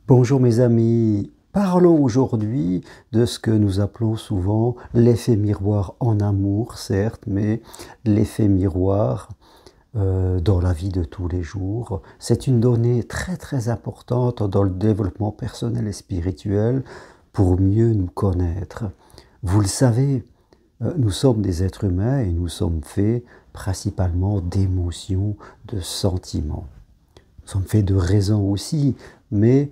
Bonjour mes amis, parlons aujourd'hui de ce que nous appelons souvent l'effet miroir en amour, certes, mais l'effet miroir dans la vie de tous les jours. C'est une donnée très très importante dans le développement personnel et spirituel pour mieux nous connaître. Vous le savez, nous sommes des êtres humains et nous sommes faits principalement d'émotions, de sentiments. Nous sommes faits de raisons aussi, mais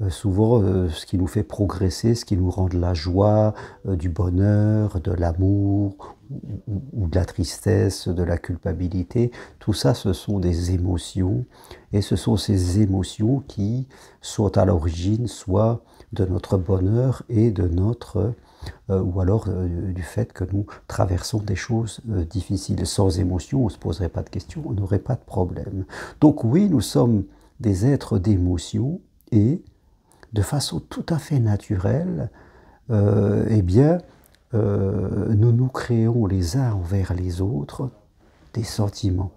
souvent ce qui nous fait progresser, ce qui nous rend de la joie, du bonheur, de l'amour ou de la tristesse, de la culpabilité, tout ça ce sont des émotions et ce sont ces émotions qui sont à l'origine soit de notre bonheur et de notre ou alors du fait que nous traversons des choses difficiles. Sans émotion, on ne se poserait pas de questions, on n'aurait pas de problème. Donc oui, nous sommes des êtres d'émotion et de façon tout à fait naturelle, eh bien, nous nous créons les uns envers les autres des sentiments.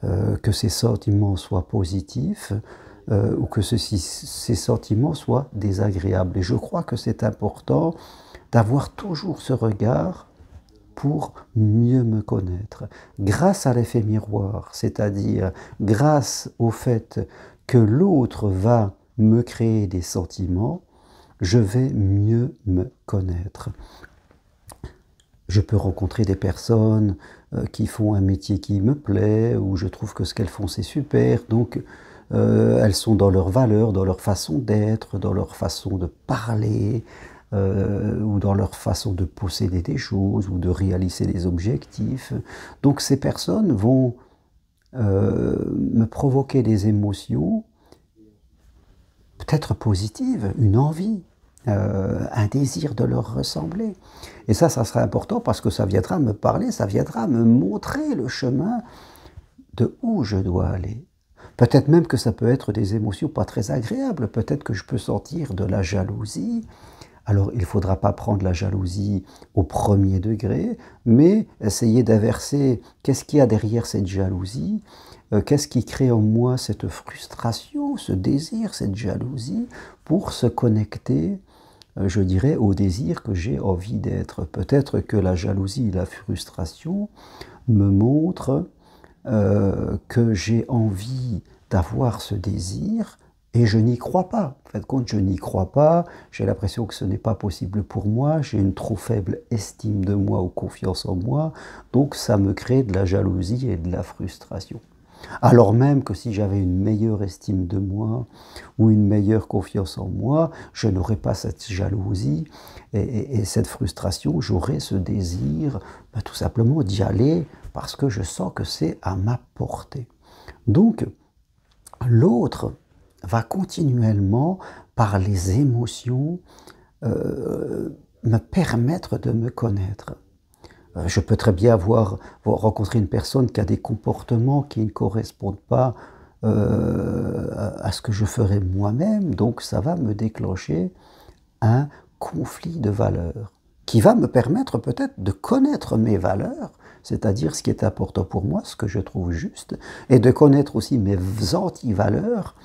Que ces sentiments soient positifs ou que ces sentiments soient désagréables. Et je crois que c'est important d'avoir toujours ce regard pour mieux me connaître. Grâce à l'effet miroir, c'est-à-dire grâce au fait que l'autre va me créer des sentiments, je vais mieux me connaître. Je peux rencontrer des personnes qui font un métier qui me plaît, où je trouve que ce qu'elles font c'est super, donc elles sont dans leurs valeurs, dans leur façon d'être, dans leur façon de parler, ou dans leur façon de posséder des choses, ou de réaliser des objectifs. Donc ces personnes vont me provoquer des émotions, peut-être positives, une envie, un désir de leur ressembler. Et ça sera important parce que ça viendra me parler, ça viendra me montrer le chemin de où je dois aller. Peut-être même que ça peut être des émotions pas très agréables, peut-être que je peux sentir de la jalousie. Alors il ne faudra pas prendre la jalousie au premier degré, mais essayer d'inverser qu'est-ce qu'il y a derrière cette jalousie, qu'est-ce qui crée en moi cette frustration, ce désir, cette jalousie, pour se connecter, je dirais, au désir que j'ai envie d'être. Peut-être que la jalousie et la frustration me montrent que j'ai envie d'avoir ce désir et je n'y crois pas. En fin de compte, je n'y crois pas, j'ai l'impression que ce n'est pas possible pour moi, j'ai une trop faible estime de moi ou confiance en moi, donc ça me crée de la jalousie et de la frustration. Alors même que si j'avais une meilleure estime de moi ou une meilleure confiance en moi, je n'aurais pas cette jalousie et cette frustration, j'aurais ce désir tout simplement d'y aller parce que je sens que c'est à ma portée. Donc, l'autre va continuellement, par les émotions, me permettre de me connaître. Je peux très bien rencontrer une personne qui a des comportements qui ne correspondent pas à ce que je ferais moi-même, donc ça va me déclencher un conflit de valeurs qui va me permettre peut-être de connaître mes valeurs, c'est-à-dire ce qui est important pour moi, ce que je trouve juste, et de connaître aussi mes anti-valeurs,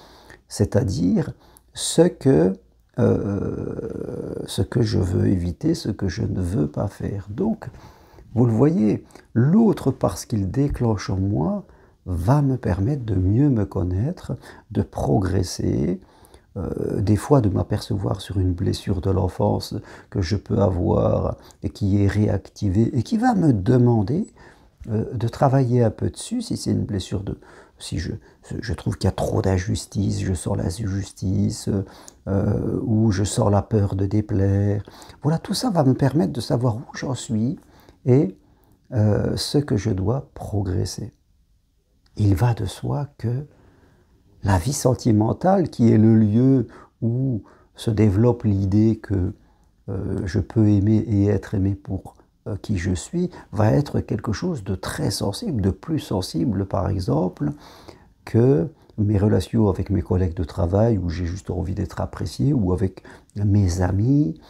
c'est-à-dire ce que je veux éviter, ce que je ne veux pas faire. Donc, vous le voyez, l'autre, parce qu'il déclenche en moi, va me permettre de mieux me connaître, de progresser, des fois de m'apercevoir sur une blessure de l'enfance que je peux avoir et qui est réactivée et qui va me demander de travailler un peu dessus si c'est une blessure de... Si je trouve qu'il y a trop d'injustice, je sens l'injustice, ou je sens la peur de déplaire. Voilà, tout ça va me permettre de savoir où j'en suis et ce que je dois progresser. Il va de soi que la vie sentimentale, qui est le lieu où se développe l'idée que je peux aimer et être aimé pour qui je suis, va être quelque chose de très sensible, de plus sensible par exemple que mes relations avec mes collègues de travail où j'ai juste envie d'être apprécié, ou avec mes amis.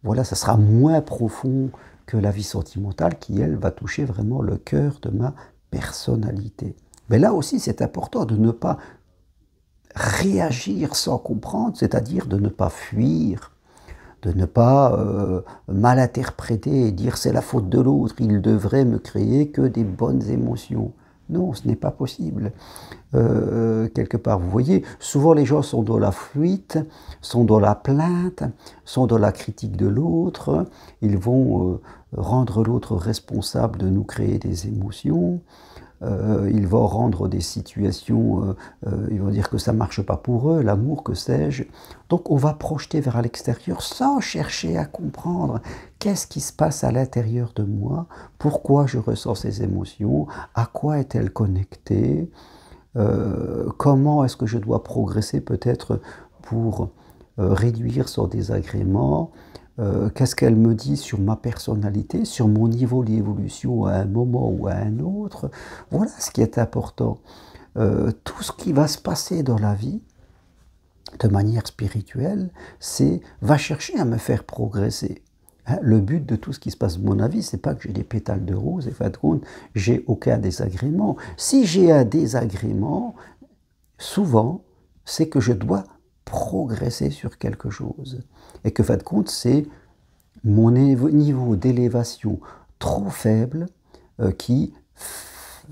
Voilà, ça sera moins profond que la vie sentimentale qui, elle, va toucher vraiment le cœur de ma personnalité. Mais là aussi, c'est important de ne pas réagir sans comprendre, c'est-à-dire de ne pas fuir, de ne pas mal interpréter et dire c'est la faute de l'autre, il devrait me créer que des bonnes émotions. Non, ce n'est pas possible. Quelque part, vous voyez, souvent les gens sont dans la fuite, sont dans la plainte, sont dans la critique de l'autre, ils vont rendre l'autre responsable de nous créer des émotions. Ils vont rendre des situations, ils vont dire que ça ne marche pas pour eux, l'amour, que sais-je. Donc on va projeter vers l'extérieur sans chercher à comprendre qu'est-ce qui se passe à l'intérieur de moi, pourquoi je ressens ces émotions, à quoi est-elle connectée, comment est-ce que je dois progresser peut-être pour réduire son désagrément. Qu'est-ce qu'elle me dit sur ma personnalité, sur mon niveau d'évolution à un moment ou à un autre. Voilà ce qui est important. Tout ce qui va se passer dans la vie, de manière spirituelle, va chercher à me faire progresser. Hein, le but de tout ce qui se passe dans mon vie, c'est pas que j'ai des pétales de rose, et fin de compte, j'ai aucun désagrément. Si j'ai un désagrément, souvent, c'est que je dois progresser sur quelque chose. Et que, fin de compte, c'est mon niveau d'élévation trop faible qui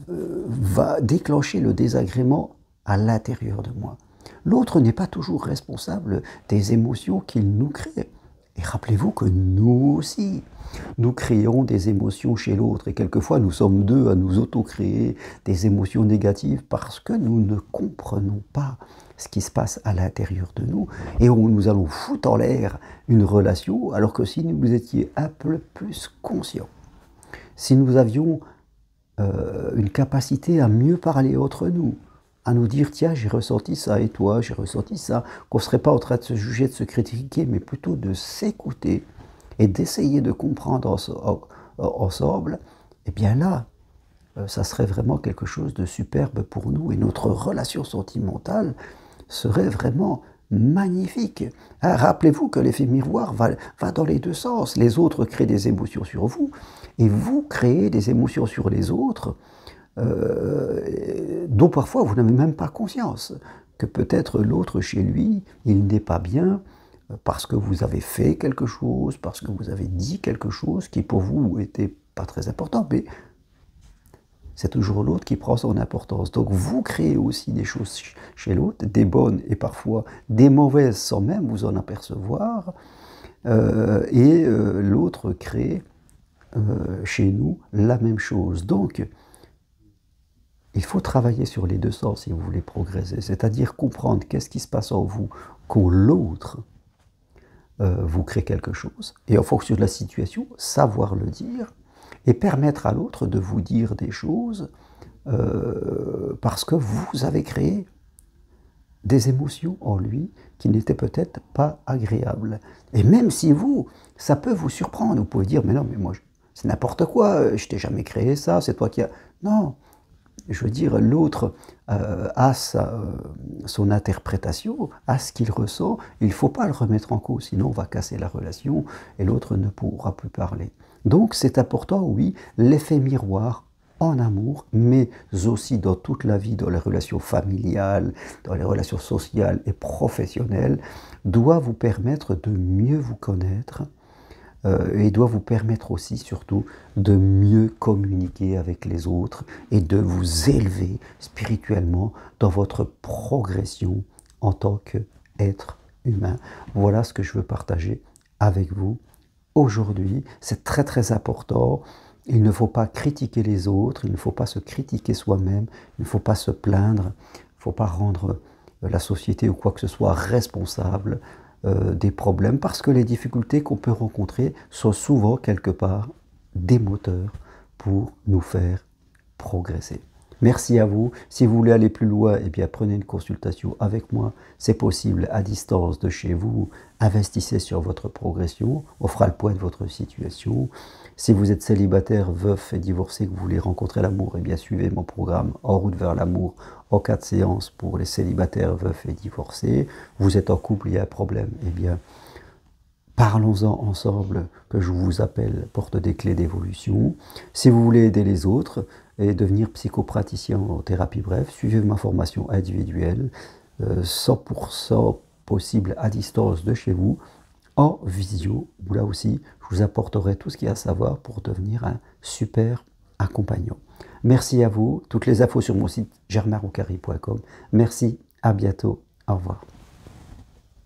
va déclencher le désagrément à l'intérieur de moi. L'autre n'est pas toujours responsable des émotions qu'il nous crée. Et rappelez-vous que nous aussi, nous créons des émotions chez l'autre. Et quelquefois, nous sommes deux à nous auto-créer des émotions négatives parce que nous ne comprenons pas ce qui se passe à l'intérieur de nous. Et où nous allons foutre en l'air une relation, alors que si nous étions un peu plus conscients, si nous avions une capacité à mieux parler entre nous, à nous dire, tiens, j'ai ressenti ça, et toi, j'ai ressenti ça, qu'on ne serait pas en train de se juger, de se critiquer, mais plutôt de s'écouter et d'essayer de comprendre ensemble, et bien là, ça serait vraiment quelque chose de superbe pour nous, et notre relation sentimentale serait vraiment magnifique. Hein, rappelez-vous que l'effet miroir va dans les deux sens. Les autres créent des émotions sur vous, et vous créez des émotions sur les autres, dont parfois vous n'avez même pas conscience, que peut-être l'autre chez lui, il n'est pas bien parce que vous avez fait quelque chose, parce que vous avez dit quelque chose qui pour vous n'était pas très important, mais c'est toujours l'autre qui prend son importance. Donc vous créez aussi des choses chez l'autre, des bonnes et parfois des mauvaises sans même vous en apercevoir, et l'autre crée chez nous la même chose. Donc, il faut travailler sur les deux sens si vous voulez progresser, c'est-à-dire comprendre qu'est-ce qui se passe en vous quand l'autre vous crée quelque chose, et en fonction de la situation, savoir le dire, et permettre à l'autre de vous dire des choses parce que vous avez créé des émotions en lui qui n'étaient peut-être pas agréables. Et même si vous, ça peut vous surprendre, vous pouvez dire, mais non, mais moi, c'est n'importe quoi, je t'ai jamais créé ça, c'est toi qui as... Non, je veux dire, l'autre a son interprétation, a ce qu'il ressent, il ne faut pas le remettre en cause, sinon on va casser la relation et l'autre ne pourra plus parler. Donc c'est important, oui, l'effet miroir en amour, mais aussi dans toute la vie, dans les relations familiales, dans les relations sociales et professionnelles, doit vous permettre de mieux vous connaître, et doit vous permettre aussi, surtout, de mieux communiquer avec les autres et de vous élever spirituellement dans votre progression en tant qu'être humain. Voilà ce que je veux partager avec vous aujourd'hui. C'est très très important. Il ne faut pas critiquer les autres, il ne faut pas se critiquer soi-même, il ne faut pas se plaindre, il ne faut pas rendre la société ou quoi que ce soit responsable des problèmes, parce que les difficultés qu'on peut rencontrer sont souvent quelque part des moteurs pour nous faire progresser. Merci à vous. Si vous voulez aller plus loin, eh bien, prenez une consultation avec moi. C'est possible à distance de chez vous. Investissez sur votre progression. On fera le point de votre situation. Si vous êtes célibataire, veuf et divorcé, que vous voulez rencontrer l'amour, eh bien, suivez mon programme En route vers l'amour en 4 séances pour les célibataires, veufs et divorcés. Vous êtes en couple, il y a un problème, eh bien, parlons-en ensemble, que je vous appelle porte des clés d'évolution. Si vous voulez aider les autres et devenir psychopraticien en thérapie brève, suivez ma formation individuelle. 100% possible à distance de chez vous, en visio, où là aussi, je vous apporterai tout ce qu'il y a à savoir pour devenir un super accompagnant. Merci à vous. Toutes les infos sur mon site germainroucari.com. Merci, à bientôt. Au revoir.